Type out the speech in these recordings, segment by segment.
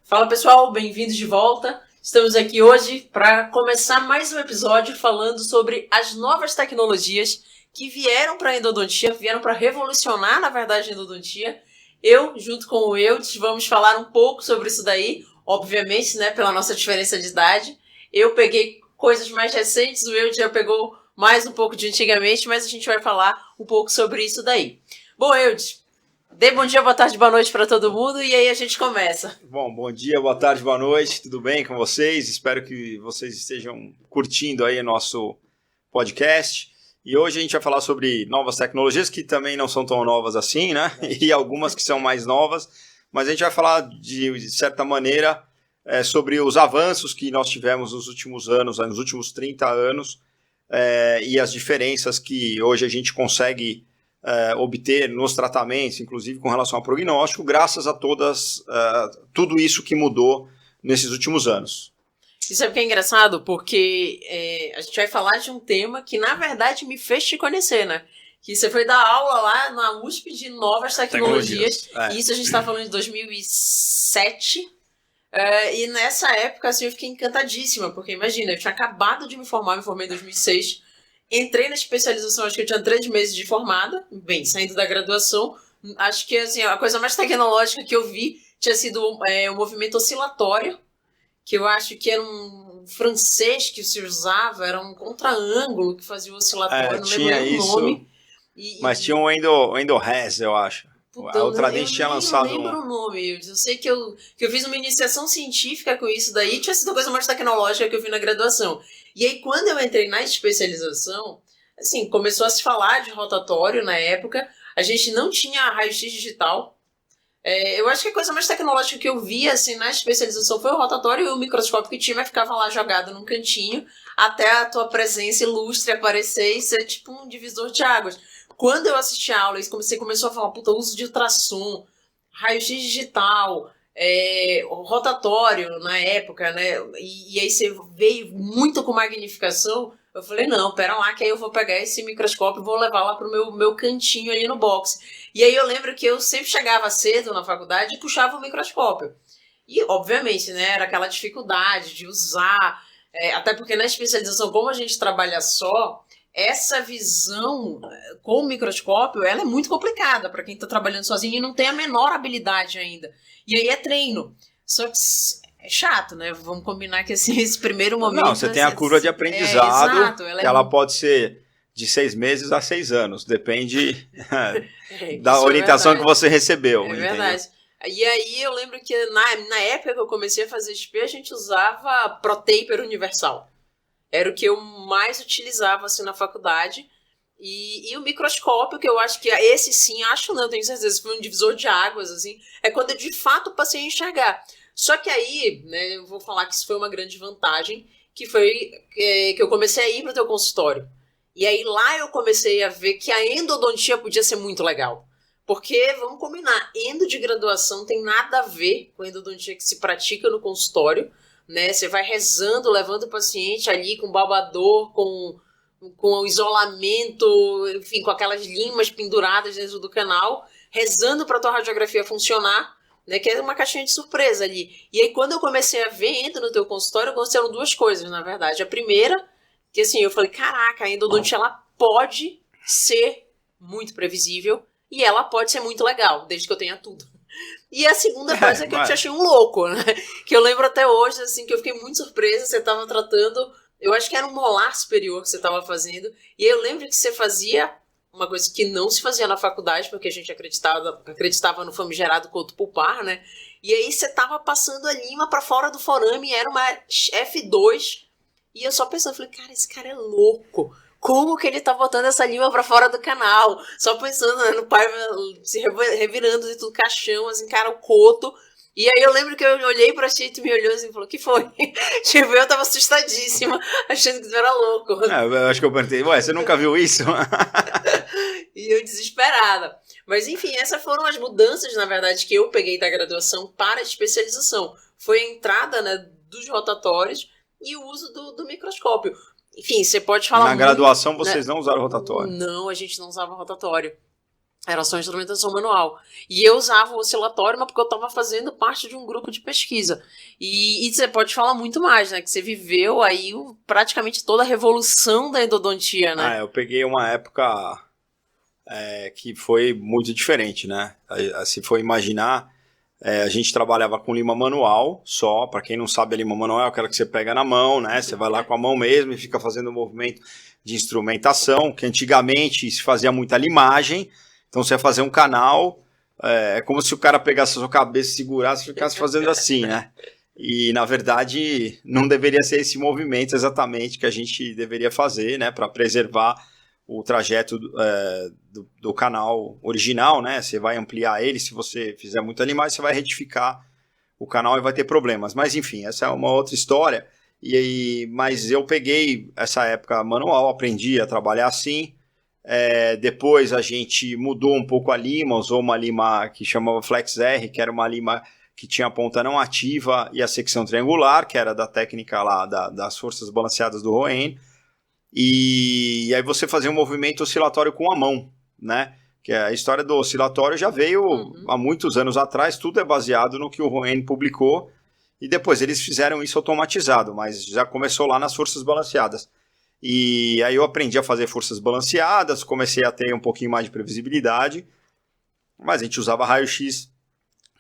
Fala pessoal, bem-vindos de volta. Estamos aqui hoje para começar mais um episódio falando sobre as novas tecnologias que vieram para a endodontia, vieram para revolucionar, na verdade, a endodontia. Eu, junto com o Eudes, vamos falar um pouco sobre isso daí, obviamente, né, pela nossa diferença de idade. Eu peguei coisas mais recentes, o Eudes já pegou mais um pouco de antigamente, mas a gente vai falar um pouco sobre isso daí. Bom, Eudes, dê bom dia, boa tarde, boa noite para todo mundo e aí a gente começa. Bom dia, boa tarde, boa noite, tudo bem com vocês? Espero que vocês estejam curtindo aí o nosso podcast. E hoje a gente vai falar sobre novas tecnologias que também não são tão novas assim, né? E algumas que são mais novas, mas a gente vai falar de certa maneira sobre os avanços que nós tivemos nos últimos anos, nos últimos 30 anos, e as diferenças que hoje a gente consegue obter nos tratamentos, inclusive com relação ao prognóstico, graças a tudo isso que mudou nesses últimos anos. Isso é porque é engraçado, porque a gente vai falar de um tema que, na verdade, me fez te conhecer, né? Que você foi dar aula lá na USP de novas tecnologias. E isso a gente está falando de 2007. E nessa época, assim, eu fiquei encantadíssima, porque imagina, eu tinha acabado de me formei em 2006. Entrei na especialização, acho que eu tinha 3 meses de formada, bem, saindo da graduação. Acho que assim, a coisa mais tecnológica que eu vi tinha sido o movimento oscilatório, que eu acho que era um francês que se usava, era um contra-ângulo que fazia o oscilatório, não lembro o nome. Mas tinha o Endo-Res, eu acho. Puta, a Ultradente tinha lançado Eu não lembro o nome. Eu sei que eu fiz uma iniciação científica com isso daí, tinha sido a coisa mais tecnológica que eu vi na graduação. E aí, quando eu entrei na especialização, assim, começou a se falar de rotatório na época, a gente não tinha raio-x digital. Eu acho que a coisa mais tecnológica que eu vi, assim, na especialização foi o rotatório e o microscópio que tinha, mas ficava lá jogado num cantinho, até a tua presença ilustre aparecer e ser tipo um divisor de águas. Quando eu assisti a aula, você começou a falar, puta, uso de ultrassom, raio-x digital, rotatório na época, né? E aí você veio muito com magnificação. Eu falei, não, pera lá, que aí eu vou pegar esse microscópio e vou levar lá pro meu cantinho ali no box. E aí eu lembro que eu sempre chegava cedo na faculdade e puxava o microscópio. E, obviamente, né, era aquela dificuldade de usar, até porque na especialização, como a gente trabalha só, essa visão com o microscópio, ela é muito complicada para quem está trabalhando sozinho e não tem a menor habilidade ainda. E aí é treino. Só que é chato, né? Vamos combinar que assim, esse primeiro momento... Não, você tem a curva de aprendizado, exato, que ela pode ser de 6 meses a 6 anos. Depende da orientação que você recebeu. É verdade. E aí eu lembro que na época que eu comecei a fazer SP, a gente usava ProTaper universal. Era o que eu mais utilizava assim, na faculdade. E o microscópio, que eu acho que esse sim, acho não, tenho certeza, foi um divisor de águas, assim, é quando eu de fato passei a enxergar. Só que aí, né, eu vou falar que isso foi uma grande vantagem, que foi que eu comecei a ir para o teu consultório. E aí lá eu comecei a ver que a endodontia podia ser muito legal. Porque, vamos combinar, endo de graduação tem nada a ver com a endodontia que se pratica no consultório, né? Você vai rezando, levando o paciente ali com babador, com o isolamento, enfim, com aquelas limas penduradas dentro do canal, rezando para a tua radiografia funcionar, né? Que é uma caixinha de surpresa ali. E aí, quando eu comecei a ver, entra no teu consultório, aconteceram 2 coisas, na verdade. A primeira, que assim, eu falei, caraca, a endodontia, ela pode ser muito previsível e ela pode ser muito legal, desde que eu tenha tudo. E a segunda coisa é que eu te achei um louco, né? Que eu lembro até hoje, assim, que eu fiquei muito surpresa, você estava tratando, eu acho que era um molar superior que você estava fazendo, e eu lembro que você fazia uma coisa que não se fazia na faculdade, porque a gente acreditava no famigerado coto pulpar, né? E aí você estava passando a lima para fora do forame, era uma F2, e eu só pensando, falei, cara, esse cara é louco. Como que ele tá botando essa lima pra fora do canal? Só pensando, né, no pai se revirando de tudo, caixão, assim, cara, o coto. E aí eu lembro que eu olhei pra ti e tu me olhou assim e falou, que foi? Tipo, eu tava assustadíssima, achando que tu era louco. Eu acho que eu perguntei, ué, você nunca viu isso? E eu desesperada. Mas enfim, essas foram as mudanças, na verdade, que eu peguei da graduação para a especialização. Foi a entrada, né, dos rotatórios e o uso do microscópio. Enfim, você pode falar... Na graduação vocês não usaram rotatório? Não, a gente não usava rotatório. Era só instrumentação manual. E eu usava o oscilatório, mas porque eu estava fazendo parte de um grupo de pesquisa. E você pode falar muito mais, né? Que você viveu aí praticamente toda a revolução da endodontia, né? Eu peguei uma época que foi muito diferente, né? Se for imaginar, a gente trabalhava com lima manual só. Para quem não sabe, a lima manual é aquela que você pega na mão, né? Você vai lá com a mão mesmo e fica fazendo um movimento de instrumentação, que antigamente se fazia muita limagem. Então você ia fazer um canal, é como se o cara pegasse a sua cabeça, segurasse e ficasse fazendo assim, né? E na verdade não deveria ser esse movimento exatamente que a gente deveria fazer, né? Para preservar o trajeto do canal original, né? Você vai ampliar ele, se você fizer muita limagem, você vai retificar o canal e vai ter problemas. Mas enfim, essa é uma outra história. Mas eu peguei essa época manual, aprendi a trabalhar assim. Depois a gente mudou um pouco a lima, usou uma lima que chamava Flex R, que era uma lima que tinha a ponta não ativa e a secção triangular, que era da técnica lá das forças balanceadas do Roen. E aí você fazia um movimento oscilatório com a mão, né? Que a história do oscilatório já veio há muitos anos atrás, tudo é baseado no que o Roen publicou, e depois eles fizeram isso automatizado, mas já começou lá nas forças balanceadas. E aí eu aprendi a fazer forças balanceadas, comecei a ter um pouquinho mais de previsibilidade, mas a gente usava raio-x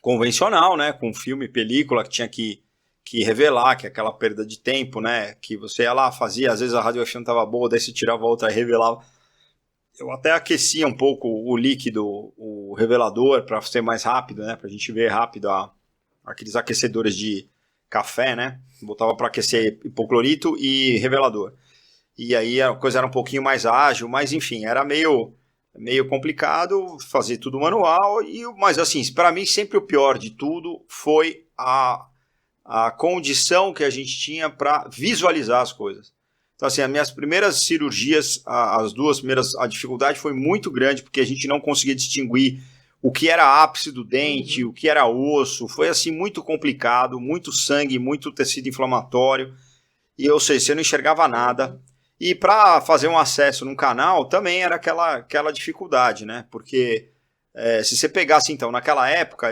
convencional, né, com filme, película, que tinha que revelar, que é aquela perda de tempo, né, que você ia lá, fazia, às vezes a radiografia não estava boa, daí você tirava outra e revelava. Eu até aquecia um pouco o líquido, o revelador, para ser mais rápido, né, para a gente ver rápido aqueles aquecedores de café, né, botava para aquecer hipoclorito e revelador. E aí a coisa era um pouquinho mais ágil, mas enfim, era meio complicado fazer tudo manual. Mas assim, para mim sempre o pior de tudo foi a condição que a gente tinha para visualizar as coisas. Então assim, as minhas primeiras cirurgias, as duas primeiras, a dificuldade foi muito grande, porque a gente não conseguia distinguir o que era ápice do dente, o que era osso. Foi assim muito complicado, muito sangue, muito tecido inflamatório. E ou seja, você não enxergava nada. E para fazer um acesso num canal também era aquela dificuldade, né? Porque se você pegasse, então, naquela época,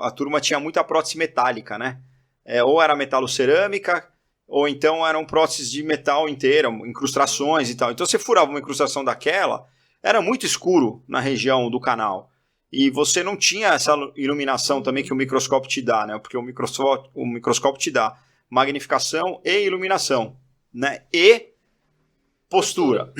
a turma tinha muita prótese metálica, né? Ou era metalocerâmica, ou então eram próteses de metal inteira, incrustações e tal. Então você furava uma incrustação daquela, era muito escuro na região do canal. E você não tinha essa iluminação também que o microscópio te dá, né? Porque o microscópio te dá magnificação e iluminação, né? E postura,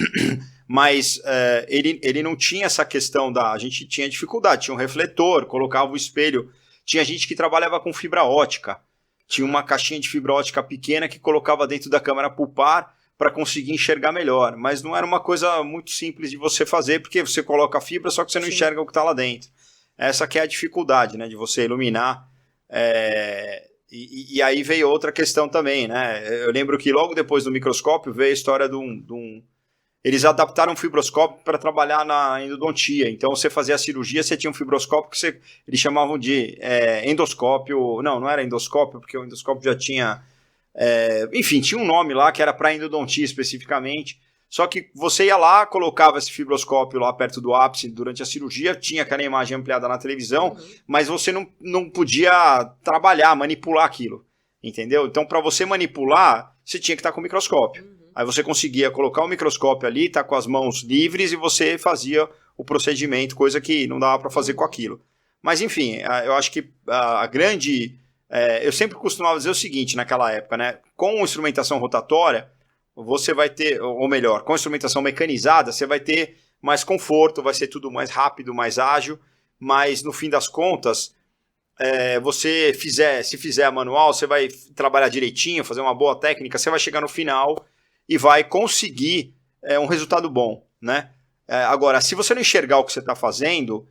mas ele não tinha essa questão a gente tinha dificuldade, tinha um refletor, colocava o espelho, tinha gente que trabalhava com fibra ótica, tinha uma caixinha de fibra ótica pequena que colocava dentro da câmera pulpar para conseguir enxergar melhor, mas não era uma coisa muito simples de você fazer, porque você coloca a fibra, só que você não enxerga o que está lá dentro. Essa que é a dificuldade, né, de você iluminar. E aí veio outra questão também, né? Eu lembro que logo depois do microscópio veio a história de um... Eles adaptaram um fibroscópio para trabalhar na endodontia. Então você fazia a cirurgia, você tinha um fibroscópio que eles chamavam de endoscópio. Não era endoscópio, porque o endoscópio já tinha... enfim, tinha um nome lá que era para endodontia especificamente. Só que você ia lá, colocava esse fibroscópio lá perto do ápice durante a cirurgia, tinha aquela imagem ampliada na televisão, mas você não podia trabalhar, manipular aquilo, entendeu? Então, para você manipular, você tinha que estar com o microscópio. Aí você conseguia colocar o microscópio ali, estar com as mãos livres e você fazia o procedimento, coisa que não dava para fazer com aquilo. Mas, enfim, eu acho que a grande... eu sempre costumava dizer o seguinte naquela época, né? Com instrumentação rotatória, você vai ter, ou melhor, com instrumentação mecanizada, você vai ter mais conforto, vai ser tudo mais rápido, mais ágil, mas no fim das contas, se fizer a manual, você vai trabalhar direitinho, fazer uma boa técnica, você vai chegar no final e vai conseguir um resultado bom, né? Agora, se você não enxergar o que você está fazendo,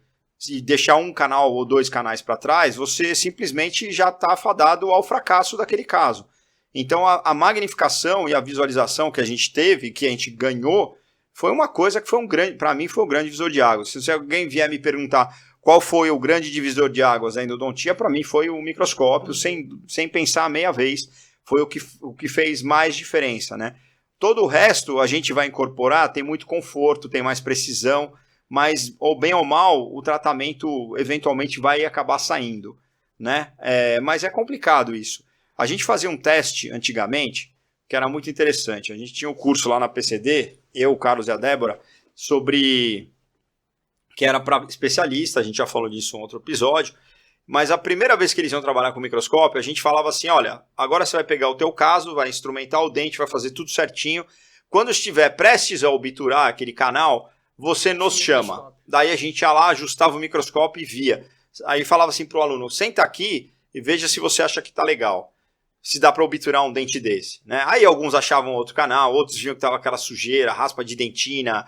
e deixar um canal ou dois canais para trás, você simplesmente já está afadado ao fracasso daquele caso. Então, a magnificação e a visualização que a gente teve, que a gente ganhou, foi uma coisa que para mim, foi um grande divisor de águas. Se alguém vier me perguntar qual foi o grande divisor de águas da endodontia, para mim foi o microscópio, sem pensar meia vez, foi o que fez mais diferença, né? Todo o resto a gente vai incorporar, tem muito conforto, tem mais precisão, mas, ou bem ou mal, o tratamento eventualmente vai acabar saindo, né? Mas é complicado isso. A gente fazia um teste antigamente, que era muito interessante. A gente tinha um curso lá na PCD, eu, o Carlos e a Débora, sobre... que era para especialista, a gente já falou disso em outro episódio, mas a primeira vez que eles iam trabalhar com microscópio, a gente falava assim, olha, agora você vai pegar o teu caso, vai instrumentar o dente, vai fazer tudo certinho. Quando estiver prestes a obturar aquele canal, você nos chama. Daí a gente ia lá, ajustava o microscópio e via. Aí falava assim para o aluno, senta aqui e veja se você acha que está legal. Se dá para obturar um dente desse, né? Aí alguns achavam outro canal, outros viam que estava aquela sujeira, raspa de dentina,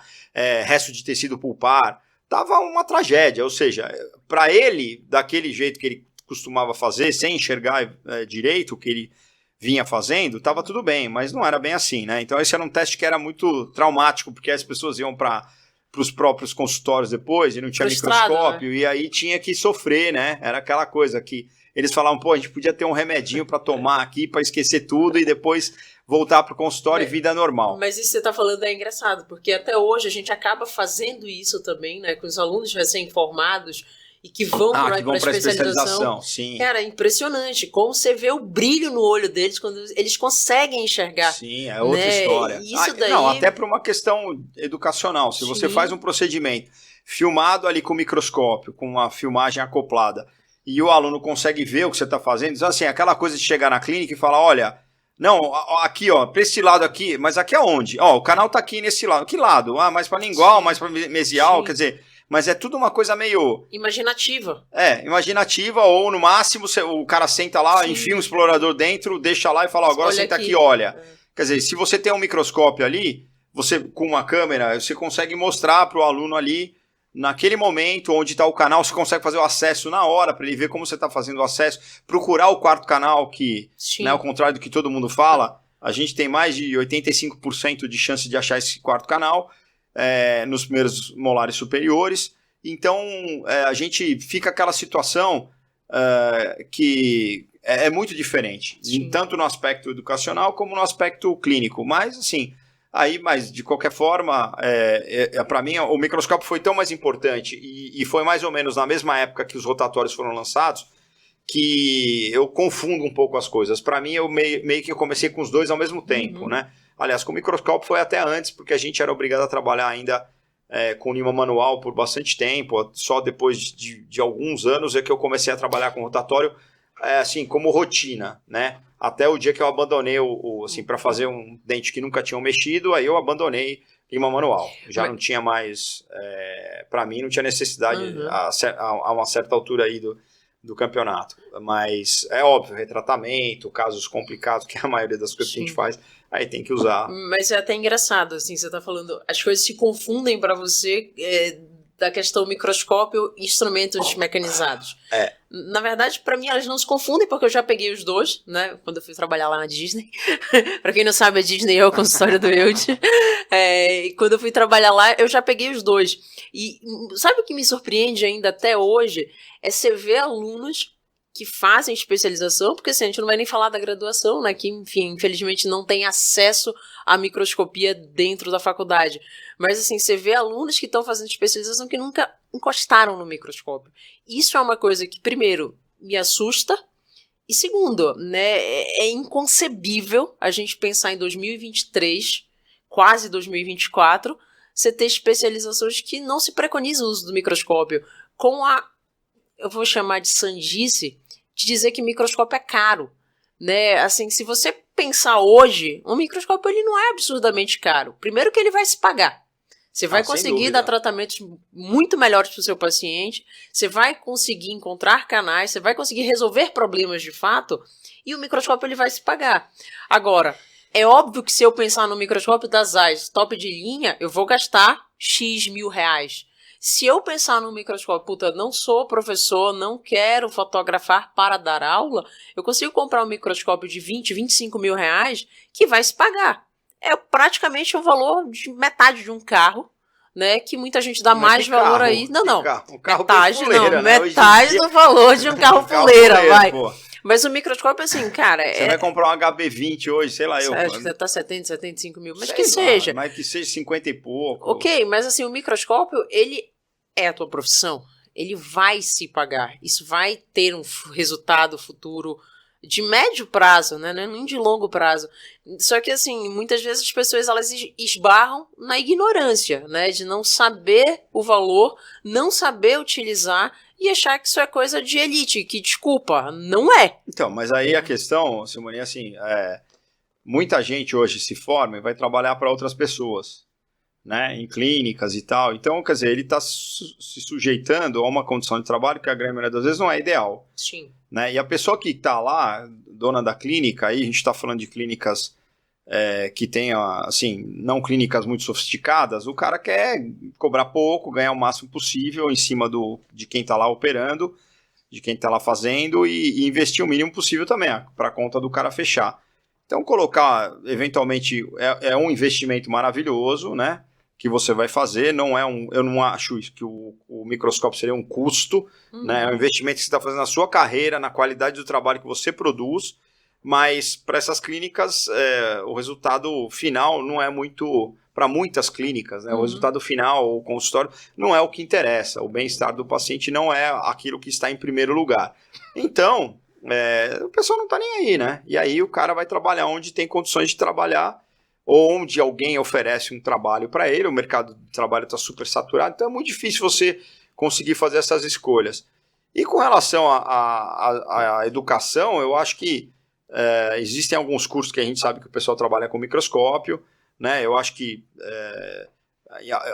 resto de tecido pulpar. Tava uma tragédia, ou seja, para ele, daquele jeito que ele costumava fazer, sem enxergar direito o que ele vinha fazendo, tava tudo bem, mas não era bem assim, né? Então esse era um teste que era muito traumático, porque as pessoas iam para os próprios consultórios depois e não tinha microscópio, né? E aí tinha que sofrer, né? Era aquela coisa que eles falavam, pô, a gente podia ter um remedinho para tomar aqui, para esquecer tudo e depois voltar para o consultório e vida normal. Mas isso que você está falando é engraçado, porque até hoje a gente acaba fazendo isso também, né? Com os alunos recém-formados e que vão para a especialização. Sim. Cara, é impressionante como você vê o brilho no olho deles quando eles conseguem enxergar. Sim, é outra história. Isso daí... Não, até para uma questão educacional. Se você faz um procedimento filmado ali com microscópio, com uma filmagem acoplada, e o aluno consegue ver o que você está fazendo, diz assim, aquela coisa de chegar na clínica e falar, olha, não, aqui, ó, para esse lado aqui, mas aqui aonde? Ó, o canal tá aqui nesse lado. Que lado? Ah, mais para lingual, mais para mesial, quer dizer, mas é tudo uma coisa meio... imaginativa. Imaginativa, ou no máximo o cara senta lá, enfia um explorador dentro, deixa lá e fala, ó, agora senta aqui, olha. Quer dizer, se você tem um microscópio ali, você com uma câmera, você consegue mostrar para o aluno ali, naquele momento onde está o canal, você consegue fazer o acesso na hora, para ele ver como você está fazendo o acesso, procurar o quarto canal, que, né, ao contrário do que todo mundo fala, a gente tem mais de 85% de chance de achar esse quarto canal nos primeiros molares superiores. Então, a gente fica aquela situação que é muito diferente, tanto no aspecto educacional como no aspecto clínico. Mas, assim... mas de qualquer forma, para mim o microscópio foi tão mais importante e foi mais ou menos na mesma época que os rotatórios foram lançados que eu confundo um pouco as coisas. Para mim, eu meio que comecei com os dois ao mesmo tempo, né? Aliás, com o microscópio foi até antes, porque a gente era obrigado a trabalhar ainda com lima manual por bastante tempo. Só depois de alguns anos é que eu comecei a trabalhar com rotatório assim, como rotina, né? Até o dia que eu abandonei assim, para fazer um dente que nunca tinham mexido, aí eu abandonei lima manual. Já não tinha mais, para mim, não tinha necessidade a uma certa altura aí do campeonato. Mas é óbvio, retratamento, casos complicados, que é a maioria das coisas que a gente faz, aí tem que usar. Mas é até engraçado, assim, você tá falando, as coisas se confundem para você da questão microscópio e instrumentos mecanizados. Na verdade, para mim, elas não se confundem, porque eu já peguei os dois, né? Quando eu fui trabalhar lá na Disney. Para quem não sabe, a Disney é o consultório do Eudes. E quando eu fui trabalhar lá, eu já peguei os dois. E sabe o que me surpreende ainda até hoje? É você ver alunos que fazem especialização, porque assim, a gente não vai nem falar da graduação, né? Que, enfim, infelizmente não tem acesso à microscopia dentro da faculdade. Mas assim, você vê alunos que estão fazendo especialização que nunca encostaram no microscópio. Isso é uma coisa que, primeiro, me assusta, e segundo, né, é inconcebível a gente pensar em 2023, quase 2024, você ter especializações que não se preconiza o uso do microscópio, com eu vou chamar de sandice, de dizer que microscópio é caro, né? Assim, se você pensar hoje, um microscópio ele não é absurdamente caro. Primeiro que ele vai se pagar. Você vai conseguir dar tratamentos muito melhores para o seu paciente, você vai conseguir encontrar canais, você vai conseguir resolver problemas de fato, e o microscópio ele vai se pagar. Agora, é óbvio que se eu pensar no microscópio das Zeiss top de linha, eu vou gastar X mil reais. Se eu pensar no microscópio, não sou professor, não quero fotografar para dar aula, eu consigo comprar um microscópio de 20, 25 mil reais que vai se pagar. É praticamente o valor de metade de um carro, né? Que muita gente dá mais valor aí. Não. Um carro metade fuleira, não, né? Metade do valor de um carro fuleira, vai. Pô. Mas o microscópio, assim, cara... Você vai comprar um HB20 hoje, sei lá, Você acha que tá 70, 75 mil, mas que sei seja. Lá, mas que seja 50 e pouco. Ok, mas assim, o microscópio, ele é a tua profissão. Ele vai se pagar. Isso vai ter um resultado futuro de médio prazo, né? Nem de longo prazo. Só que, assim, muitas vezes as pessoas elas esbarram na ignorância, né? De não saber o valor, não saber utilizar e achar que isso é coisa de elite, que, desculpa, não é. Então, mas aí a questão, Simone, assim, muita gente hoje se forma e vai trabalhar para outras pessoas, né? Em clínicas e tal. Então, quer dizer, ele está se sujeitando a uma condição de trabalho que a grande maioria das vezes não é ideal. Sim. Né? E a pessoa que está lá, dona da clínica, aí a gente está falando de clínicas que tenham, assim, não clínicas muito sofisticadas, o cara quer cobrar pouco, ganhar o máximo possível em cima de quem está lá operando, de quem está lá fazendo e investir o mínimo possível também, para a conta do cara fechar. Então, colocar, eventualmente, é um investimento maravilhoso, né? Que você vai fazer, eu não acho que o microscópio seria um custo, né? É um investimento que você está fazendo na sua carreira, na qualidade do trabalho que você produz, mas para essas clínicas o resultado final não é muito, para muitas clínicas, né? O resultado final, o consultório, não é o que interessa, o bem-estar do paciente não é aquilo que está em primeiro lugar. Então, o pessoal não está nem aí, né? E aí o cara vai trabalhar onde tem condições de trabalhar, ou onde alguém oferece um trabalho para ele, o mercado de trabalho está super saturado, então é muito difícil você conseguir fazer essas escolhas. E com relação à educação, eu acho que existem alguns cursos que a gente sabe que o pessoal trabalha com microscópio, né? Eu acho que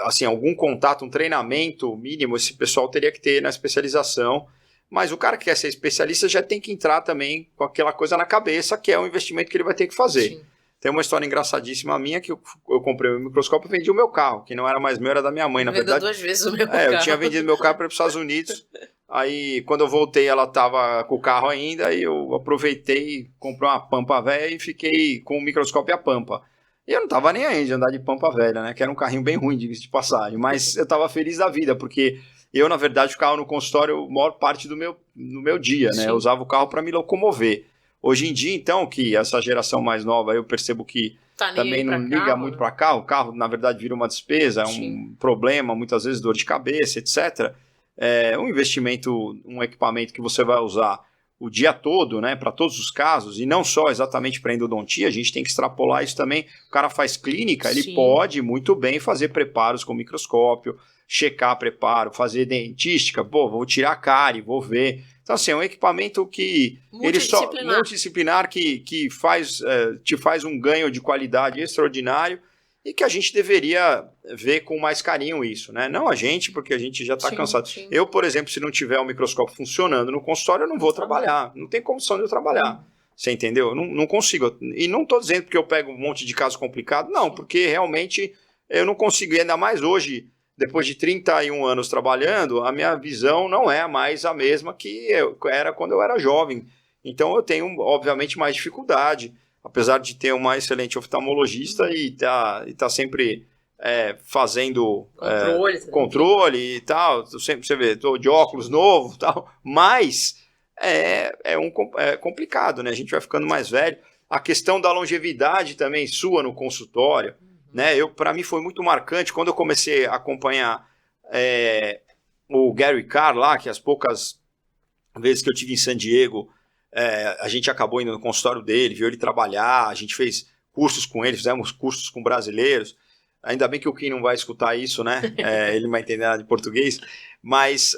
assim, algum contato, um treinamento mínimo, esse pessoal teria que ter na especialização, mas o cara que quer ser especialista já tem que entrar também com aquela coisa na cabeça, que é o investimento que ele vai ter que fazer. Sim. Tem uma história engraçadíssima minha que eu comprei o microscópio e vendi o meu carro, que não era mais meu, era da minha mãe, na verdade. Duas vezes o meu carro. Eu tinha vendido meu carro para ir para os Estados Unidos. Aí, quando eu voltei, ela estava com o carro ainda, aí eu aproveitei, comprei uma pampa velha e fiquei com o microscópio e a pampa. E eu não estava nem aí de andar de pampa velha, né? Que era um carrinho bem ruim, diga-se de passagem. Mas eu estava feliz da vida, porque eu, na verdade, ficava no consultório a maior parte do meu dia, né? Sim. Eu usava o carro para me locomover. Hoje em dia, então, que essa geração mais nova, eu percebo que também não liga muito para carro. O carro, na verdade, vira uma despesa, é um problema, muitas vezes dor de cabeça, etc. É um investimento, um equipamento que você vai usar o dia todo, né, para todos os casos, e não só exatamente para endodontia, a gente tem que extrapolar isso também. O cara faz clínica, ele Sim. pode muito bem fazer preparos com microscópio, checar preparo, fazer dentística, vou tirar a cárie, vou ver. Então, assim, é um equipamento que multidisciplinar que te faz um ganho de qualidade extraordinário e que a gente deveria ver com mais carinho isso, né? Não a gente, porque a gente já está cansado. Sim. Eu, por exemplo, se não tiver o microscópio funcionando no consultório, eu não vou trabalhar. Não tem condição de eu trabalhar. Você entendeu? Não consigo. E não estou dizendo porque eu pego um monte de caso complicado, não, porque realmente eu não consigo. E ainda mais hoje, depois de 31 anos trabalhando, a minha visão não é mais a mesma que era quando eu era jovem. Então eu tenho, obviamente, mais dificuldade, apesar de ter uma excelente oftalmologista e tá sempre fazendo controle e tal. Sempre você vê, tô de óculos novo e tal, mas é complicado, né? A gente vai ficando mais velho. A questão da longevidade também sua no consultório, né? Para mim foi muito marcante quando eu comecei a acompanhar o Gary Carr lá, que as poucas vezes que eu tive em San Diego, a gente acabou indo no consultório dele, viu ele trabalhar, a gente fez cursos com ele, fizemos cursos com brasileiros. Ainda bem que o Kim não vai escutar isso, né? Ele não vai entender nada de português. Mas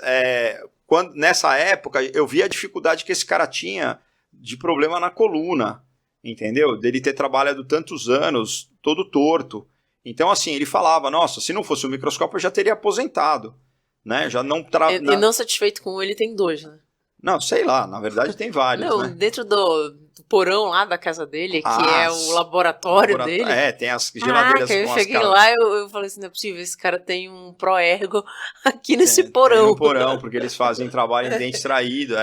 nessa época eu vi a dificuldade que esse cara tinha de problema na coluna, entendeu? Dele ter trabalhado tantos anos, todo torto. Então, assim, ele falava, nossa, se não fosse o microscópio eu já teria aposentado, né? Já não E não satisfeito com um, ele tem dois, né? Não, sei lá, na verdade tem vários, não, né? Dentro do porão lá da casa dele, que é o laboratório dele. Tem as geladeiras com eu cheguei lá e eu falei assim, não é possível, esse cara tem um Proergo aqui nesse porão. Tem um porão, porque eles fazem trabalho em dente extraído,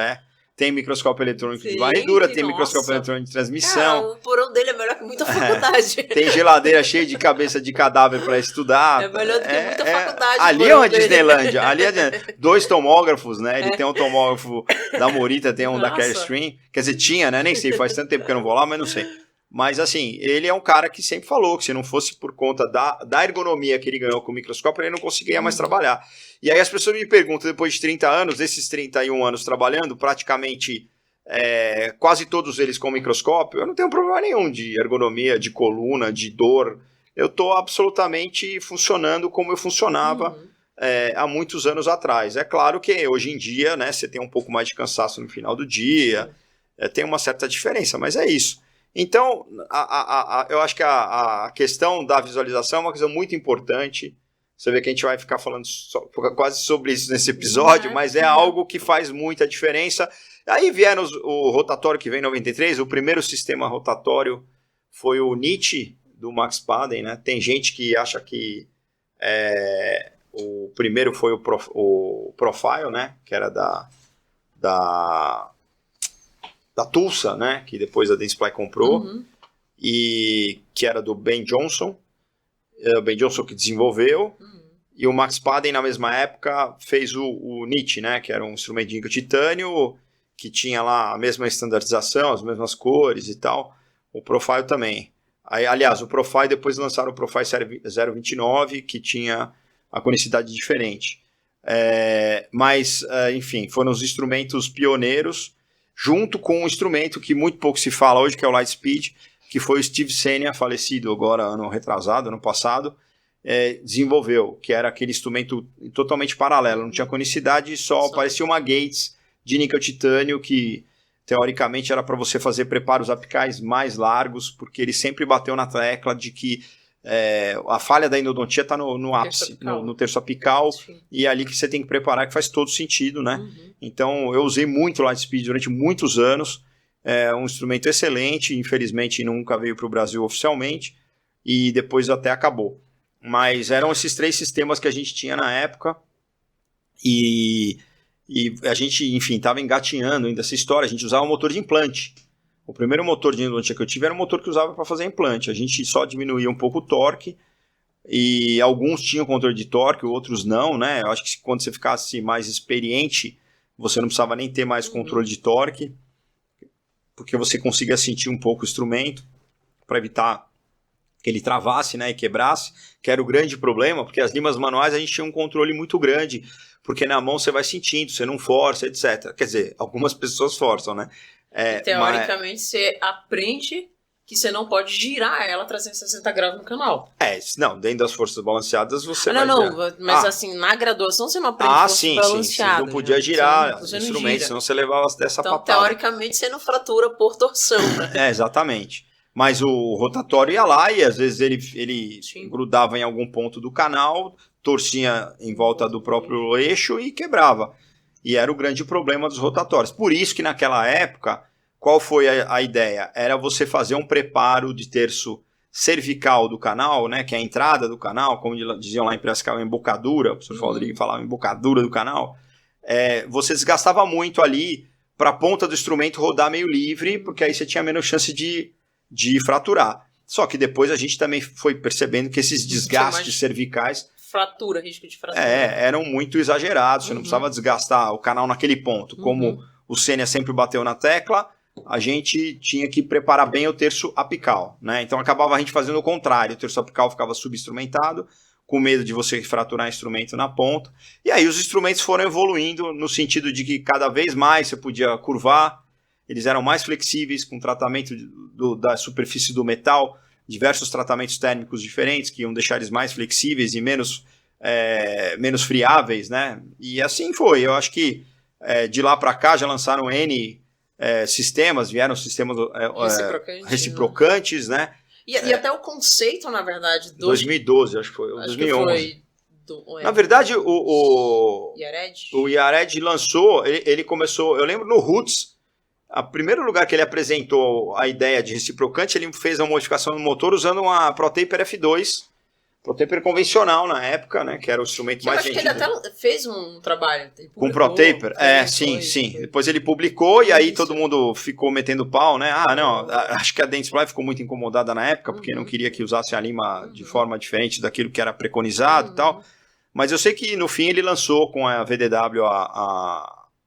tem microscópio eletrônico de Sim, varredura, tem nossa. microscópio eletrônico de transmissão. O porão dele é melhor que muita faculdade. Tem geladeira cheia de cabeça de cadáver para estudar. É melhor do que muita faculdade. Ali é uma Disneylândia. Ali é 2 tomógrafos, né? Ele tem um tomógrafo da Morita, tem um da Carestream. Quer dizer, tinha, né? Nem sei, faz tanto tempo que eu não vou lá, mas não sei. Mas, assim, ele é um cara que sempre falou que se não fosse por conta da ergonomia que ele ganhou com o microscópio, ele não conseguiria mais trabalhar. E aí as pessoas me perguntam, depois de 30 anos, desses 31 anos trabalhando, praticamente quase todos eles com microscópio, eu não tenho problema nenhum de ergonomia, de coluna, de dor. Eu estou absolutamente funcionando como eu funcionava há muitos anos atrás. É claro que hoje em dia, né, você tem um pouco mais de cansaço no final do dia, tem uma certa diferença, mas é isso. Então, eu acho que a questão da visualização é uma questão muito importante. Você vê que a gente vai ficar falando quase sobre isso nesse episódio, mas é algo que faz muita diferença. Aí vieram o rotatório que vem em 93, o primeiro sistema rotatório foi o Nietzsche, do Max Padden, né? Tem gente que acha que o primeiro foi o Profile, né? Que era da Tulsa, né? Que depois a Dentsply comprou, e que era do Ben Johnson. O Ben Johnson que desenvolveu. E o Max Padden, na mesma época, fez o Nietzsche, né? Que era um instrumento de titânio, que tinha lá a mesma estandarização, as mesmas cores e tal. O Profile também. Aí, aliás, o Profile depois lançaram o Profile 029, que tinha a conicidade diferente. Mas, enfim, foram os instrumentos pioneiros, junto com um instrumento que muito pouco se fala hoje, que é o Lightspeed, que foi o Steve Senia, falecido agora ano retrasado, ano passado, desenvolveu, que era aquele instrumento totalmente paralelo, não tinha conicidade, só parecia uma Gates de níquel-titânio, que teoricamente era para você fazer preparos apicais mais largos, porque ele sempre bateu na tecla de que a falha da endodontia está no ápice, no terço apical, e é ali que você tem que preparar, que faz todo sentido, né? Então eu usei muito o Lightspeed durante muitos anos, um instrumento excelente, infelizmente nunca veio para o Brasil oficialmente, e depois até acabou. Mas eram esses 3 sistemas que a gente tinha na época, e a gente, enfim, estava engatinhando ainda essa história. A gente usava um motor de implante. O primeiro motor de endodontia que eu tive era um motor que usava para fazer implante. A gente só diminuía um pouco o torque, e alguns tinham controle de torque, outros não, né? Eu acho que quando você ficasse mais experiente, você não precisava nem ter mais controle de torque, porque você conseguia sentir um pouco o instrumento para evitar que ele travasse, né, e quebrasse, que era o grande problema, porque as limas manuais a gente tinha um controle muito grande, porque na mão você vai sentindo, você não força, etc. Quer dizer, algumas pessoas forçam, né? Teoricamente, você aprende que você não pode girar ela 360 graus no canal. Não, dentro das forças balanceadas você mas assim, na graduação você não aprende forças balanceadas. Sim, não podia girar você instrumentos, gira. senão você levava dessa patada. Então, teoricamente, você não fratura por torção, né? Exatamente. Mas o rotatório ia lá e às vezes ele grudava em algum ponto do canal, torcia em volta do próprio eixo e quebrava. E era o grande problema dos rotatórios. Por isso que naquela época, qual foi a ideia? Era você fazer um preparo de terço cervical do canal, né, que é a entrada do canal, como diziam lá em Piracicaba, a embocadura, o professor Rodrigo falava embocadura do canal. Você desgastava muito ali para a ponta do instrumento rodar meio livre, porque aí você tinha menos chance de fraturar. Só que depois a gente também foi percebendo que esses desgastes cervicais... risco de fratura. Eram muito exagerados, você não precisava desgastar o canal naquele ponto. Como o Senia sempre bateu na tecla, a gente tinha que preparar bem o terço apical, né? Então acabava a gente fazendo o contrário, o terço apical ficava subinstrumentado, com medo de você fraturar o instrumento na ponta. E aí os instrumentos foram evoluindo no sentido de que cada vez mais você podia curvar, eles eram mais flexíveis com tratamento da superfície do metal, diversos tratamentos térmicos diferentes que iam deixar eles mais flexíveis e menos friáveis, né? E assim foi. Eu acho que de lá para cá já lançaram N sistemas, vieram sistemas reciprocantes, né? E até o conceito, na verdade... 2012, acho que foi, 2011. Na verdade, o Yared lançou, ele começou, eu lembro no Roots, o primeiro lugar que ele apresentou a ideia de reciprocante, ele fez uma modificação no motor usando uma ProTaper F2 ProTaper convencional na época, né? Que era o instrumento mais vendido. Eu acho que ele até fez um trabalho. Com ProTaper? Sim. Depois ele publicou e aí todo mundo ficou metendo pau, né? Não, acho que a Dentsply ficou muito incomodada na época, porque não queria que usasse a lima de forma diferente daquilo que era preconizado e tal. Mas eu sei que no fim ele lançou com a VDW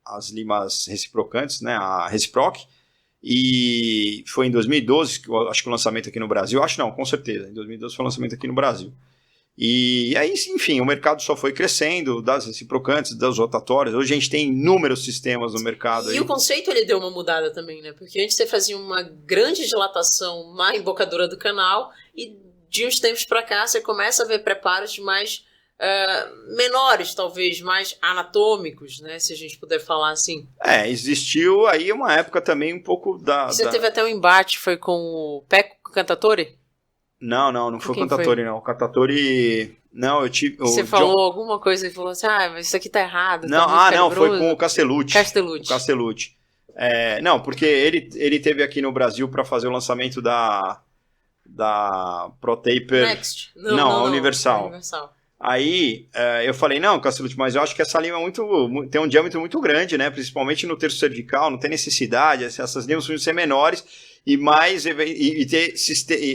as limas reciprocantes, né? A Reciproc. E foi em 2012, acho que o lançamento aqui no Brasil, com certeza, em 2012 foi o lançamento aqui no Brasil. E aí, enfim, o mercado só foi crescendo, das reciprocantes, das rotatórias. Hoje a gente tem inúmeros sistemas no mercado. E o conceito ele deu uma mudada também, né? Porque antes você fazia uma grande dilatação na embocadura do canal e de uns tempos para cá você começa a ver preparos mais menores, talvez, mais anatômicos, né? Se a gente puder falar assim. Existiu aí uma época também um pouco da... Você teve até um embate, foi com o Pecco Cantatore? Não foi o Cantatore, não. O Cantatore... Não, eu tive... Você falou alguma coisa e falou assim, mas isso aqui tá errado. Não, foi com o Castellucci. Castellucci. Não, porque ele teve aqui no Brasil para fazer o lançamento da ProTaper... Next. Não, a Universal. Universal. Aí eu falei, não, Castellucci, mas eu acho que essa lima tem um diâmetro muito grande, né? Principalmente no terço cervical, não tem necessidade, essas limas precisam ser menores e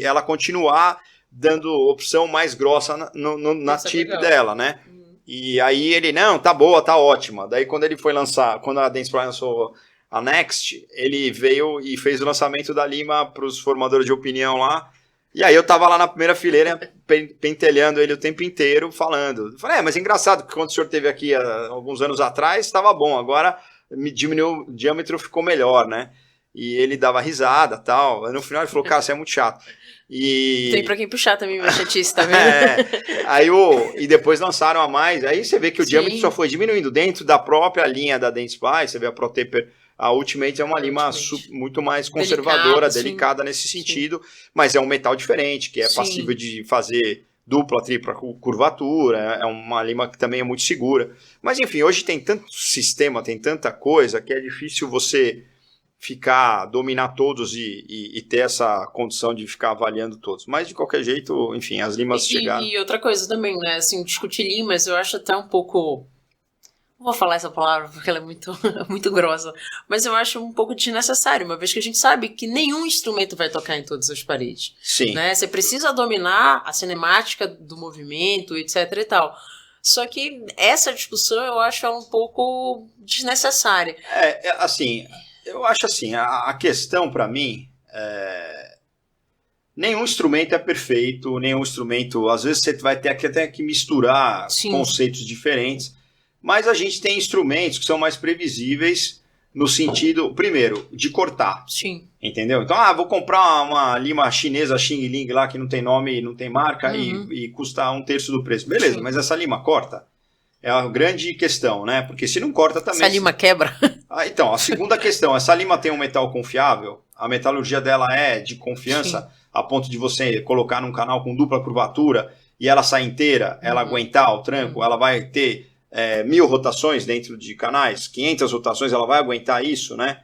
ela continuar dando opção mais grossa na tip dela, né? E aí ele, não, tá boa, tá ótima. Daí quando ele foi lançar, quando a Dentsply lançou a Next, ele veio e fez o lançamento da lima para os formadores de opinião lá. E aí eu tava lá na primeira fileira pentelhando ele o tempo inteiro, falando. Falei, mas é engraçado que quando o senhor esteve aqui há alguns anos atrás, estava bom, agora me diminuiu, o diâmetro ficou melhor, né? E ele dava risada e tal. Aí no final ele falou, cara, você é muito chato. Tem pra quem puxar também, meu chatice, tá vendo? E depois lançaram a mais, aí você vê que o diâmetro só foi diminuindo. Dentro da própria linha da Dentsply, você vê a ProTaper... A Ultimate é uma lima muito mais conservadora, delicada nesse sentido, mas é um metal diferente, que é passível de fazer dupla, tripla curvatura, é uma lima que também é muito segura. Mas enfim, hoje tem tanto sistema, tem tanta coisa, que é difícil você dominar todos e ter essa condição de ficar avaliando todos. Mas de qualquer jeito, enfim, as limas chegaram. E outra coisa também, né, assim, discutir limas eu acho até um pouco... Não vou falar essa palavra porque ela é muito, muito grossa, mas eu acho um pouco desnecessário, uma vez que a gente sabe que nenhum instrumento vai tocar em todas as paredes. Sim. Né? Você precisa dominar a cinemática do movimento, etc e tal. Só que essa discussão eu acho ela um pouco desnecessária. Assim, eu acho assim, a questão para mim nenhum instrumento é perfeito, nenhum instrumento, às vezes você vai ter até que misturar conceitos diferentes. Mas a gente tem instrumentos que são mais previsíveis no sentido, primeiro, de cortar. Sim. Entendeu? Então, vou comprar uma lima chinesa Xing Ling lá que não tem nome, não tem marca e custa 1/3 do preço. Beleza, mas essa lima corta? É a grande questão, né? Porque se não corta também... Essa lima quebra? Então, a segunda questão, essa lima tem um metal confiável? A metalurgia dela é de confiança a ponto de você colocar num canal com dupla curvatura e ela sair inteira, ela aguentar o tranco, ela vai ter... 1000 rotações dentro de canais, 500 rotações, ela vai aguentar isso, né?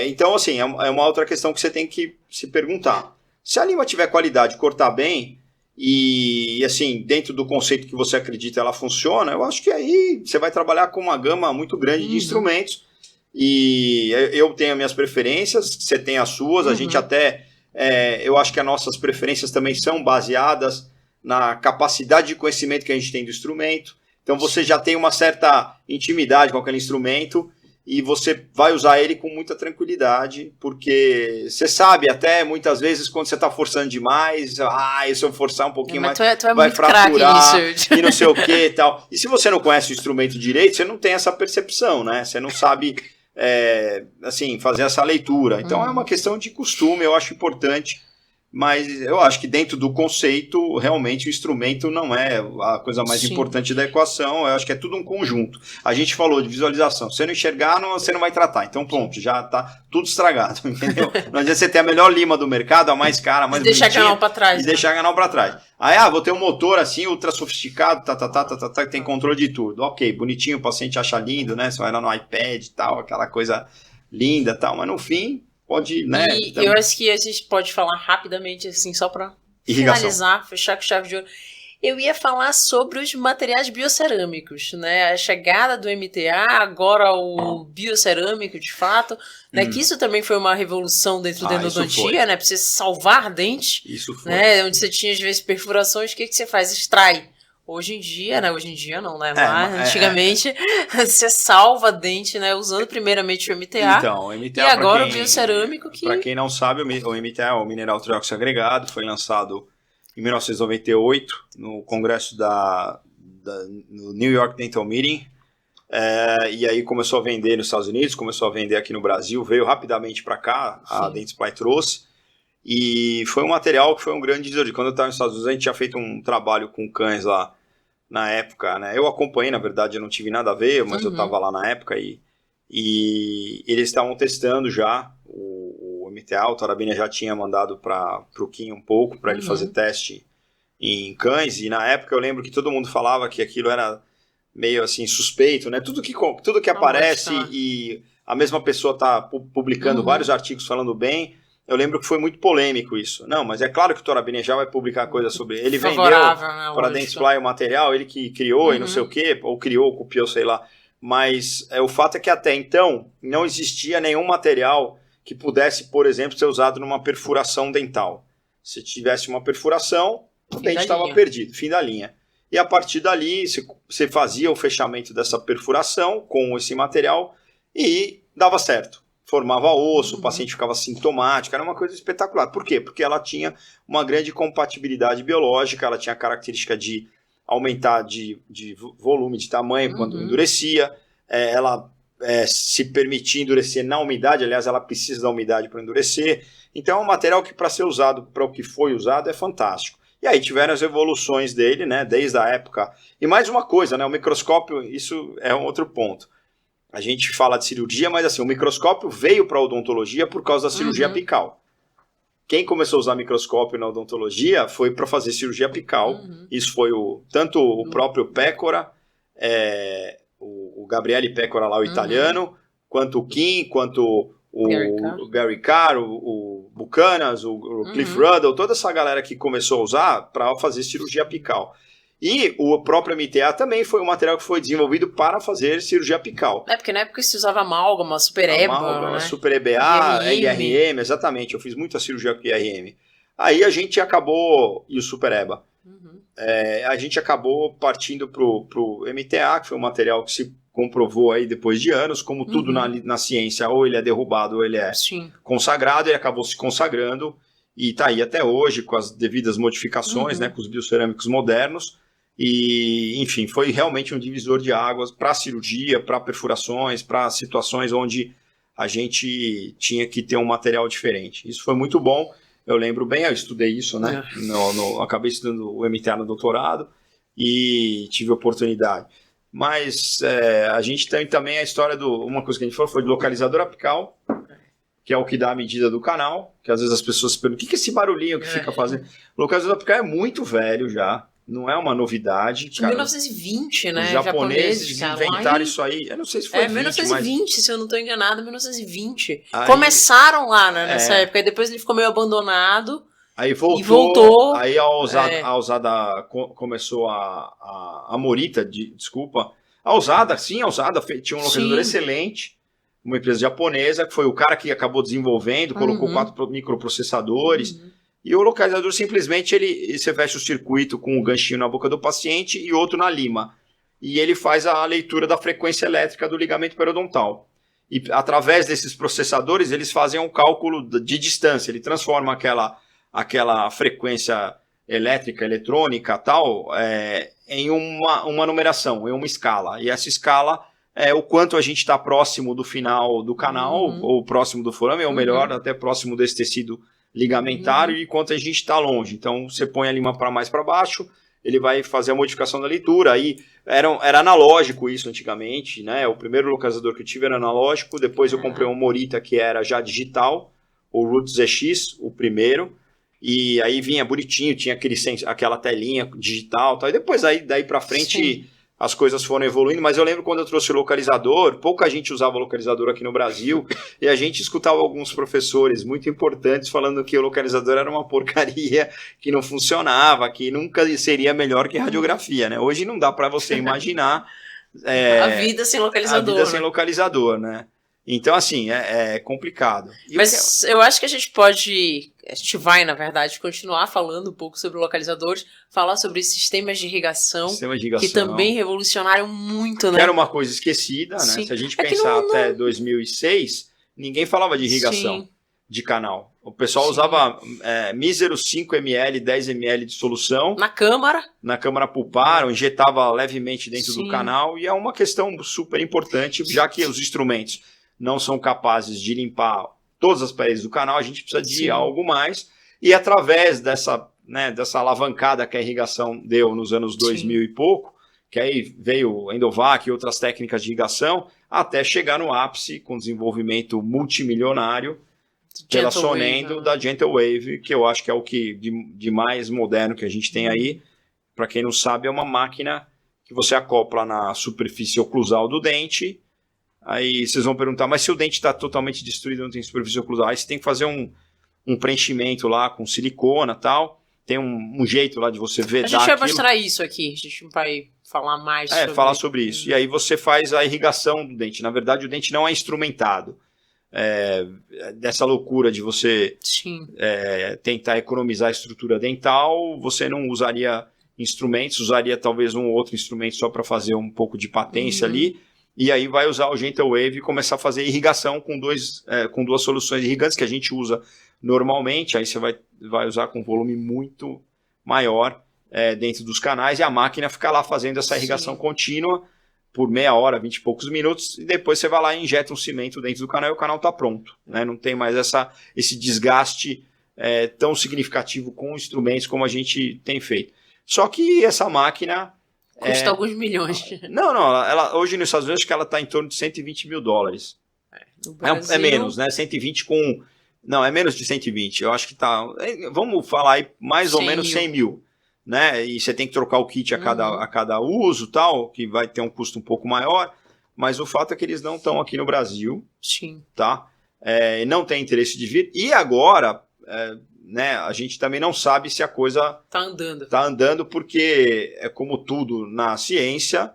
Então, assim, é uma outra questão que você tem que se perguntar. Se a lima tiver qualidade, cortar bem, e, assim, dentro do conceito que você acredita ela funciona, eu acho que aí você vai trabalhar com uma gama muito grande de instrumentos, e eu tenho as minhas preferências, você tem as suas, a gente até... eu acho que as nossas preferências também são baseadas na capacidade de conhecimento que a gente tem do instrumento. Então você já tem uma certa intimidade com aquele instrumento e você vai usar ele com muita tranquilidade, porque você sabe até muitas vezes quando você está forçando demais, se eu forçar um pouquinho mais, vai fraturar e não sei o que e tal. E se você não conhece o instrumento direito, você não tem essa percepção, né? Você não sabe assim, fazer essa leitura. Então é uma questão de costume, eu acho importante. Mas eu acho que dentro do conceito, realmente o instrumento não é a coisa mais importante da equação, eu acho que é tudo um conjunto. A gente falou de visualização, se você não enxergar, você não vai tratar, então pronto, já está tudo estragado, entendeu? Não adianta você ter a melhor lima do mercado, a mais cara, a mais bonitinha. Deixar canal para trás. E deixar canal para trás. Aí, vou ter um motor assim, ultra sofisticado, que tem controle de tudo. Ok, bonitinho, o paciente acha lindo, né? Você vai lá no iPad e tal, aquela coisa linda e tal, mas no fim... Pode, né? E eu acho que a gente pode falar rapidamente, assim, só para finalizar, fechar com chave de ouro. Eu ia falar sobre os materiais biocerâmicos, né? A chegada do MTA, agora o biocerâmico, de fato, né? Que isso também foi uma revolução dentro da endodontia, né? Pra você salvar dentes, isso foi. Né? Onde você tinha, às vezes, perfurações, o que você faz? Extrai. Hoje em dia, né? Hoje em dia não, né? Mas antigamente, você salva dente, né? Usando primeiramente o MTA. Então, o MTA, e agora o biocerâmico que... Para quem não sabe, o MTA é o mineral trióxido agregado, foi lançado em 1998, no congresso no New York Dental Meeting, e aí começou a vender nos Estados Unidos, começou a vender aqui no Brasil, veio rapidamente para cá, a Dentsply trouxe, e foi um material que foi um grande desafio. Quando eu estava nos Estados Unidos, a gente tinha feito um trabalho com cães lá na época, né? Eu acompanhei, na verdade, eu não tive nada a ver, mas eu estava lá na época e eles estavam testando já o MTA, o Torabina já tinha mandado para o Kim um pouco, para ele fazer teste em cães, e na época eu lembro que todo mundo falava que aquilo era meio assim suspeito, né? Tudo que aparece e a mesma pessoa está publicando vários artigos falando bem, eu lembro que foi muito polêmico isso. Não, mas é claro que o Torabina já vai publicar coisa sobre ele. Ele vendeu para a Dentsply o material, ele que criou e não sei o quê, ou criou, copiou, sei lá. Mas o fato é que até então não existia nenhum material que pudesse, por exemplo, ser usado numa perfuração dental. Se tivesse uma perfuração, o dente estava perdido, fim da linha. E a partir dali, você fazia o fechamento dessa perfuração com esse material e dava certo. Formava osso, o paciente ficava sintomático, era uma coisa espetacular. Por quê? Porque ela tinha uma grande compatibilidade biológica, ela tinha a característica de aumentar de volume, de tamanho quando endurecia, ela se permitia endurecer na umidade, aliás, ela precisa da umidade para endurecer. Então é um material que, para ser usado, para o que foi usado, é fantástico. E aí tiveram as evoluções dele, né, desde a época. E mais uma coisa, né, o microscópio, isso é um outro ponto. A gente fala de cirurgia, mas assim, o microscópio veio para a odontologia por causa da cirurgia apical. Quem começou a usar microscópio na odontologia foi para fazer cirurgia apical. Isso foi tanto o próprio Pécora, o Gabriele Pécora lá, o italiano, quanto o Kim, quanto o Gary Carr, o Buchanan, o Cliff Ruddle, toda essa galera que começou a usar para fazer cirurgia apical. E o próprio MTA também foi um material que foi desenvolvido para fazer cirurgia apical. Porque na época se usava amálgama, super EBA, né? Super EBA, IRM, exatamente. Eu fiz muita cirurgia com IRM. Aí a gente acabou, e o super EBA, a gente acabou partindo pro MTA, que foi um material que se comprovou aí depois de anos, como tudo na ciência, ou ele é derrubado ou ele é consagrado, ele acabou se consagrando e está aí até hoje com as devidas modificações, né, com os biocerâmicos modernos. E, enfim, foi realmente um divisor de águas para cirurgia, para perfurações, para situações onde a gente tinha que ter um material diferente. Isso foi muito bom, eu lembro bem, eu estudei isso, né? Acabei estudando o MTA no doutorado e tive oportunidade. Mas a gente tem também a história uma coisa que a gente falou foi do localizador apical, que é o que dá a medida do canal, que às vezes as pessoas se perguntam, o que é esse barulhinho que fica fazendo? O localizador apical é muito velho já. Não é uma novidade. De 1920, né? Os japoneses inventaram isso aí. Eu não sei se foi 1920, se eu não estou enganado, 1920. Aí, começaram lá, né, nessa época. E depois ele ficou meio abandonado. Aí voltou. Aí a Usada começou a Morita, desculpa. A Usada tinha um localizador excelente. Uma empresa japonesa, que foi o cara que acabou desenvolvendo, colocou 4 microprocessadores. E o localizador simplesmente você fecha o circuito com um ganchinho na boca do paciente e outro na lima. E ele faz a leitura da frequência elétrica do ligamento periodontal. E através desses processadores, eles fazem um cálculo de distância. Ele transforma aquela frequência elétrica, eletrônica, tal, em uma numeração, em uma escala. E essa escala é o quanto a gente está próximo do final do canal, ou próximo do forame, ou melhor, até próximo desse tecido ligamentário, e quanto a gente está longe. Então você põe a lima mais para baixo, ele vai fazer a modificação da leitura. Aí era analógico isso antigamente, né? O primeiro localizador que eu tive era analógico, depois eu comprei um Morita que era já digital, o Root ZX, o primeiro, e aí vinha bonitinho, tinha aquela telinha digital, tal. E depois daí para frente as coisas foram evoluindo, mas eu lembro quando eu trouxe o localizador, pouca gente usava o localizador aqui no Brasil, e a gente escutava alguns professores muito importantes falando que o localizador era uma porcaria, que não funcionava, que nunca seria melhor que radiografia, né? Hoje não dá para você imaginar a vida sem localizador. A vida sem localizador, né? Então, assim, é complicado. Mas eu acho que a gente vai, na verdade, continuar falando um pouco sobre localizadores, falar sobre sistemas de irrigação, que também revolucionaram muito, né? Que era uma coisa esquecida, né? Se a gente pensar até 2006, ninguém falava de irrigação de canal. O pessoal usava míseros 5 ml, 10 ml de solução. Na câmara pulpar, injetava levemente dentro do canal, e é uma questão super importante, já que os instrumentos não são capazes de limpar todas as paredes do canal, a gente precisa de algo mais, e através dessa alavancada que a irrigação deu nos anos 2000 e pouco, que aí veio o Endovac e outras técnicas de irrigação, até chegar no ápice com desenvolvimento multimilionário pela Sonendo, da Gentle Wave, que eu acho que é o que de mais moderno que a gente tem aí. Para quem não sabe, é uma máquina que você acopla na superfície oclusal do dente. Aí vocês vão perguntar, mas se o dente está totalmente destruído, não tem superfície oclusal, aí você tem que fazer um preenchimento lá com silicona e tal. Tem um jeito lá de você vedar aquilo. A gente vai mostrar isso aqui, a gente vai falar mais sobre isso. E aí você faz a irrigação do dente. Na verdade, o dente não é instrumentado. Dessa loucura de você tentar economizar a estrutura dental, você não usaria instrumentos, usaria talvez um ou outro instrumento só para fazer um pouco de patência ali. E aí vai usar o Gentle Wave e começar a fazer irrigação com duas soluções irrigantes que a gente usa normalmente. Aí você vai usar com volume muito maior dentro dos canais, e a máquina fica lá fazendo essa irrigação contínua por meia hora, 20 e poucos minutos, e depois você vai lá e injeta um cimento dentro do canal e o canal está pronto. Né? Não tem mais esse desgaste tão significativo com instrumentos como a gente tem feito. Só que essa máquina... Custa alguns milhões. Não, ela, hoje nos Estados Unidos acho que ela está em torno de $120 mil. No Brasil... É menos, né? 120 com... Não, é menos de 120. Eu acho que tá... Vamos falar aí mais ou menos 100 mil. Né? E você tem que trocar o kit a cada uso, tal, que vai ter um custo um pouco maior. Mas o fato é que eles não estão aqui no Brasil. Sim. Tá? Não tem interesse de vir. E agora... né, a gente também não sabe se a coisa tá andando, porque é como tudo na ciência,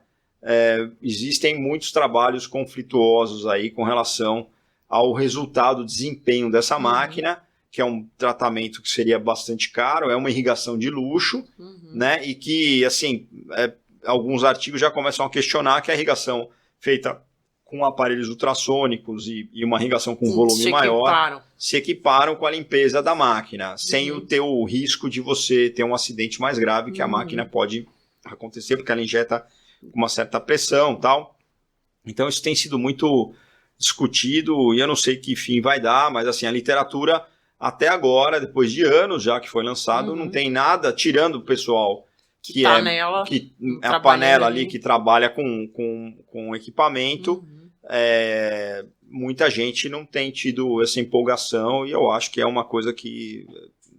existem muitos trabalhos conflituosos aí com relação ao resultado, desempenho dessa máquina, que é um tratamento que seria bastante caro, é uma irrigação de luxo, né, e que, assim, alguns artigos já começam a questionar que a irrigação feita com aparelhos ultrassônicos e uma irrigação com volume maior se equiparam com a limpeza da máquina, sem ter o risco de você ter um acidente mais grave, que a máquina pode acontecer, porque ela injeta com uma certa pressão e tal. Então isso tem sido muito discutido, e eu não sei que fim vai dar, mas assim, a literatura até agora, depois de anos já que foi lançado, não tem nada, tirando o pessoal que é a panela ali que trabalha com equipamento. Muita gente não tem tido essa empolgação, e eu acho que é uma coisa que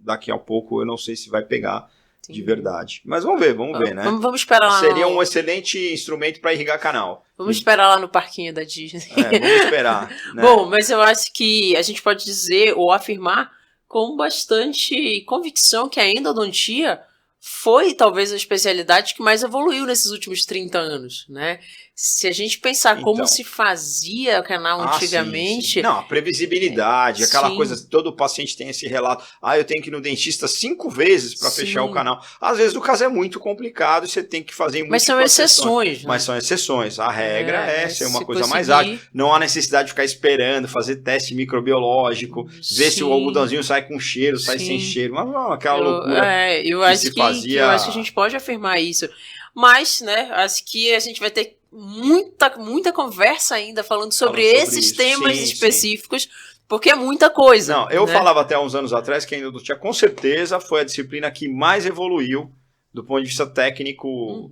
daqui a pouco eu não sei se vai pegar de verdade. Mas vamos ver, né? Vamos esperar lá. Seria um excelente instrumento para irrigar canal. Vamos esperar lá no parquinho da Disney. Vamos esperar. Né? Bom, mas eu acho que a gente pode dizer ou afirmar com bastante convicção que a endodontia foi talvez a especialidade que mais evoluiu nesses últimos 30 anos, né? Se a gente pensar como se fazia o canal antigamente... Sim. Não, a previsibilidade, aquela coisa, todo paciente tem esse relato, eu tenho que ir no dentista 5 vezes para fechar o canal. Às vezes o caso é muito complicado e você tem que fazer em Mas são exceções. Né? Mas são exceções. A regra é ser uma coisa mais ágil. Não há necessidade de ficar esperando, fazer teste microbiológico, ver se o algodãozinho sai com cheiro, sai sem cheiro. Mas não, aquela loucura eu acho que a gente pode afirmar isso. Mas, né, acho que a gente vai ter muita conversa ainda falando sobre esses temas específicos, porque é muita coisa. Não, eu falava até uns anos atrás que a endodontia com certeza foi a disciplina que mais evoluiu do ponto de vista técnico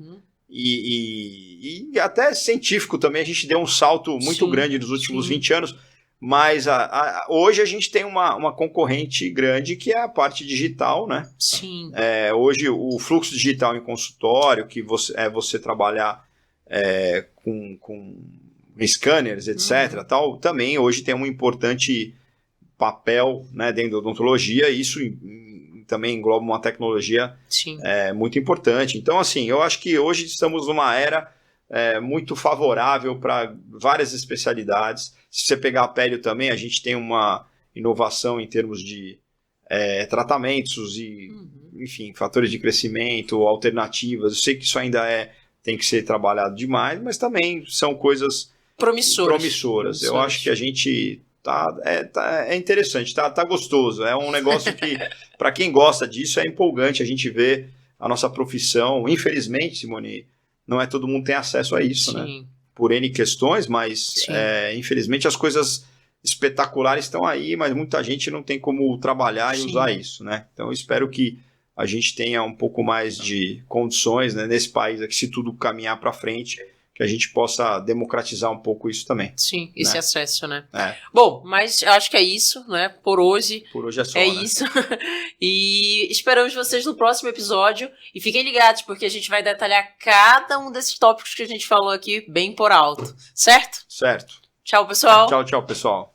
e até científico também. A gente deu um salto muito grande nos últimos 20 anos, mas hoje a gente tem uma concorrente grande que é a parte digital, né? Sim. Hoje o fluxo digital em consultório, que você trabalhar com scanners, etc., tal, também hoje tem um importante papel, né, dentro da odontologia, e isso também engloba uma tecnologia muito importante. Então, assim, eu acho que hoje estamos numa era muito favorável para várias especialidades. Se você pegar a pele também, a gente tem uma inovação em termos de tratamentos e, enfim, fatores de crescimento, alternativas. Eu sei que isso ainda tem que ser trabalhado demais, mas também são coisas promissoras. Eu acho que a gente é interessante, tá gostoso. É um negócio que, para quem gosta disso, é empolgante a gente ver a nossa profissão. Infelizmente, Simone, não é todo mundo tem acesso a isso, né? Por N questões, mas infelizmente as coisas espetaculares estão aí, mas muita gente não tem como trabalhar e usar isso, né? Então eu espero que a gente tenha um pouco mais de condições, né, nesse país aqui, se tudo caminhar para frente, que a gente possa democratizar um pouco isso também. Sim, esse acesso, né? Bom, mas acho que é isso, né? Por hoje. Por hoje é só, né? Isso. E esperamos vocês no próximo episódio. E fiquem ligados, porque a gente vai detalhar cada um desses tópicos que a gente falou aqui bem por alto. Certo? Certo. Tchau, pessoal. Tchau, pessoal.